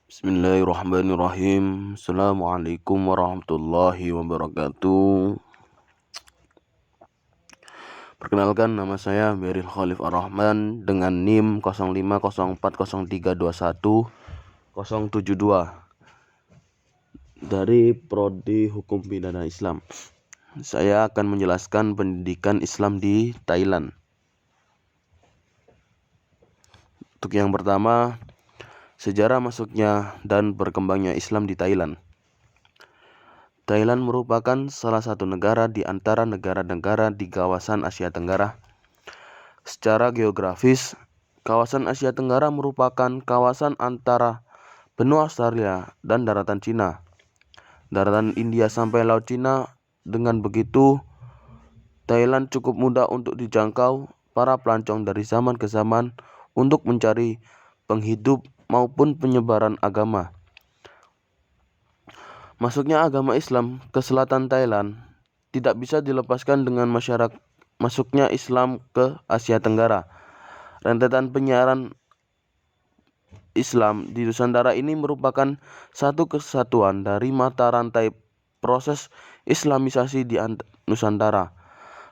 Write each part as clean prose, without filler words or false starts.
Bismillahirrahmanirrahim. Assalamualaikum warahmatullahi wabarakatuh. Perkenalkan, nama saya Beril Khalif Ar-Rahman dengan NIM 0504032172 dari Prodi Hukum Pidana Islam. Saya akan menjelaskan pendidikan Islam di Thailand. Untuk yang pertama, sejarah masuknya dan berkembangnya Islam di Thailand. Thailand merupakan salah satu negara di antara negara-negara di kawasan Asia Tenggara. Secara geografis, kawasan Asia Tenggara merupakan kawasan antara benua Australia dan daratan Cina, daratan India sampai Laut Cina. Dengan begitu, Thailand cukup mudah untuk dijangkau para pelancong dari zaman ke zaman untuk mencari penghidup maupun penyebaran agama. Masuknya agama Islam ke selatan Thailand tidak bisa dilepaskan dengan masuknya Islam ke Asia Tenggara. Rentetan penyiaran Islam di Nusantara ini merupakan satu kesatuan dari mata rantai proses Islamisasi di Nusantara.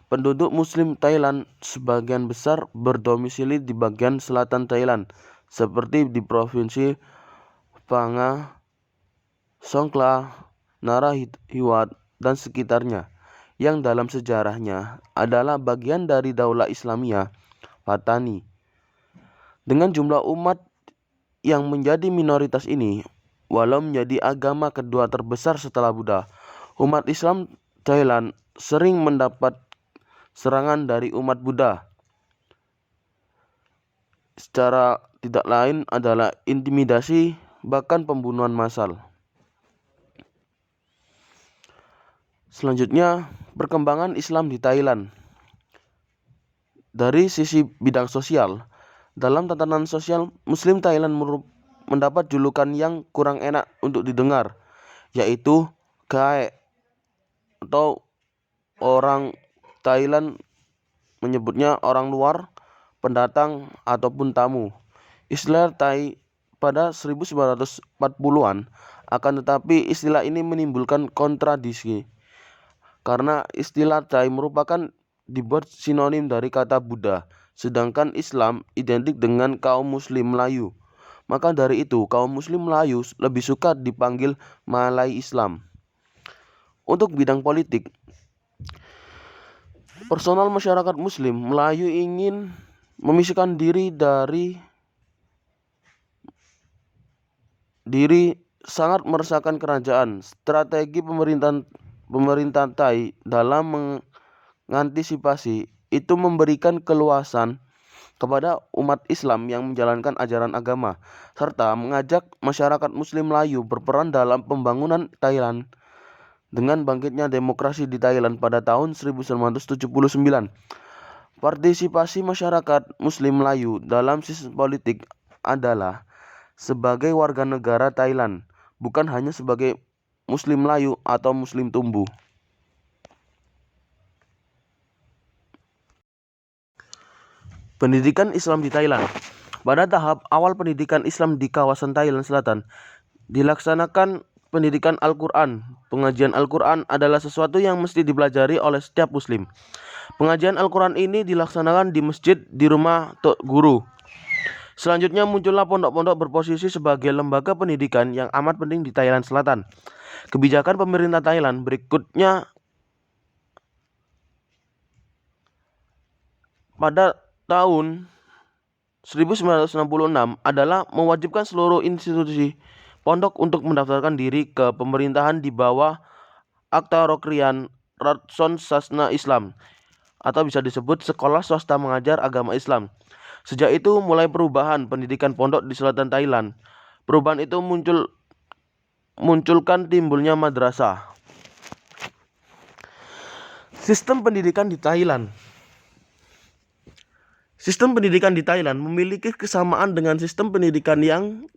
Penduduk Muslim Thailand sebagian besar berdomisili di bagian selatan Thailand, seperti di provinsi Phang, Songkhla, Narathiwat, dan sekitarnya, yang dalam sejarahnya adalah bagian dari Daulah Islamiyah Patani. Dengan jumlah umat yang menjadi minoritas ini, walau menjadi agama kedua terbesar setelah Buddha, umat Islam Thailand sering mendapat serangan dari umat Buddha. Secara tidak lain adalah intimidasi, bahkan pembunuhan massal. Selanjutnya, perkembangan Islam di Thailand. Dari sisi bidang sosial, dalam tatanan sosial, Muslim Thailand mendapat julukan yang kurang enak untuk didengar, yaitu Gae, atau orang Thailand menyebutnya orang luar, pendatang, ataupun tamu. Istilah Thai pada 1940-an, akan tetapi istilah ini menimbulkan kontradiksi, karena istilah Thai merupakan dibuat sinonim dari kata Buddha, sedangkan Islam identik dengan kaum Muslim Melayu. Maka dari itu, kaum Muslim Melayu lebih suka dipanggil Malay Islam. Untuk bidang politik, personal masyarakat Muslim Melayu ingin memisahkan diri sangat meresahkan kerajaan. Strategi pemerintahan Thai dalam mengantisipasi itu memberikan keluasan kepada umat Islam yang menjalankan ajaran agama, serta mengajak masyarakat Muslim Melayu berperan dalam pembangunan Thailand. Dengan bangkitnya demokrasi di Thailand pada tahun 1979, partisipasi masyarakat Muslim Melayu dalam sistem politik adalah sebagai warga negara Thailand, bukan hanya sebagai Muslim Melayu atau Muslim tumbuh. Pendidikan Islam di Thailand. Pada tahap awal pendidikan Islam di kawasan Thailand Selatan, dilaksanakan pendidikan Al-Quran. Pengajian Al-Quran adalah sesuatu yang mesti dipelajari oleh setiap Muslim. Pengajian Al-Quran ini dilaksanakan di masjid, di rumah guru. Selanjutnya muncullah pondok-pondok berposisi sebagai lembaga pendidikan yang amat penting di Thailand Selatan. Kebijakan pemerintah Thailand berikutnya pada tahun 1966 adalah mewajibkan seluruh institusi pondok untuk mendaftarkan diri ke pemerintahan di bawah Akta Rokrian Ratson Sasna Islam, atau bisa disebut sekolah swasta mengajar agama Islam. Sejak itu mulai perubahan pendidikan pondok di selatan Thailand. Perubahan itu munculkan timbulnya madrasah. Sistem pendidikan di Thailand. Sistem pendidikan di Thailand memiliki kesamaan dengan sistem pendidikan yang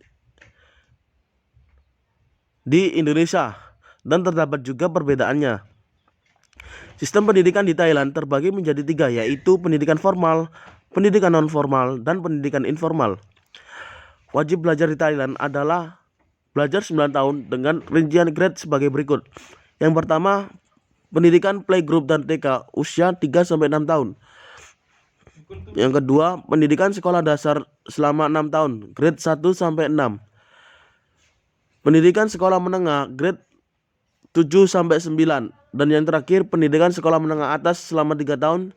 di Indonesia, dan terdapat juga perbedaannya. Sistem pendidikan di Thailand terbagi menjadi 3, yaitu pendidikan formal, pendidikan non-formal, dan pendidikan informal. Wajib belajar di Thailand adalah belajar 9 tahun dengan rincian grade sebagai berikut. Yang pertama, pendidikan playgroup dan TK usia 3-6 tahun. Yang kedua, pendidikan sekolah dasar selama 6 tahun, grade 1-6. Pendidikan sekolah menengah, grade 7-9. Dan yang terakhir, pendidikan sekolah menengah atas selama 3 tahun,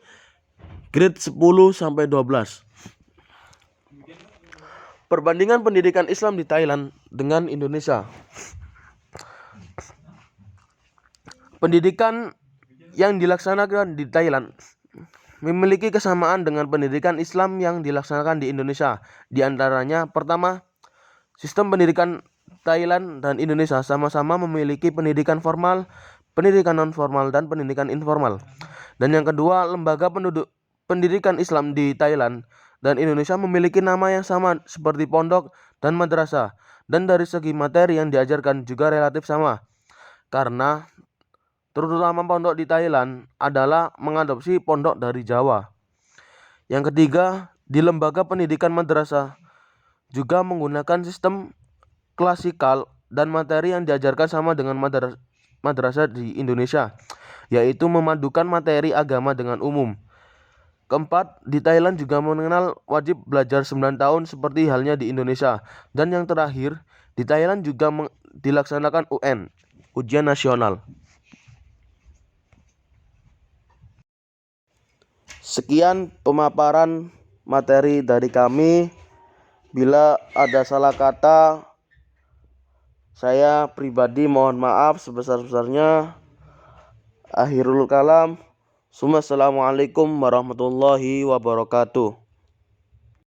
grade 10-12. Perbandingan pendidikan Islam di Thailand dengan Indonesia. Pendidikan yang dilaksanakan di Thailand memiliki kesamaan dengan pendidikan Islam yang dilaksanakan di Indonesia. Di antaranya, pertama, sistem pendidikan Thailand dan Indonesia sama-sama memiliki pendidikan formal, pendidikan non-formal, dan pendidikan informal. Dan yang kedua, lembaga pendidikan Islam di Thailand dan Indonesia memiliki nama yang sama seperti pondok dan madrasah. Dan dari segi materi yang diajarkan juga relatif sama. Karena terutama pondok di Thailand adalah mengadopsi pondok dari Jawa. Yang ketiga, di lembaga pendidikan madrasah juga menggunakan sistem klasikal dan materi yang diajarkan sama dengan madrasah di Indonesia, yaitu memadukan materi agama dengan umum. Keempat, di Thailand juga mengenal wajib belajar 9 tahun seperti halnya di Indonesia. Dan yang terakhir, di Thailand juga dilaksanakan UN, ujian nasional. Sekian pemaparan materi dari kami. Bila ada salah kata, saya pribadi mohon maaf sebesar-besarnya. Akhirul kalam. Assalamualaikum warahmatullahi wabarakatuh.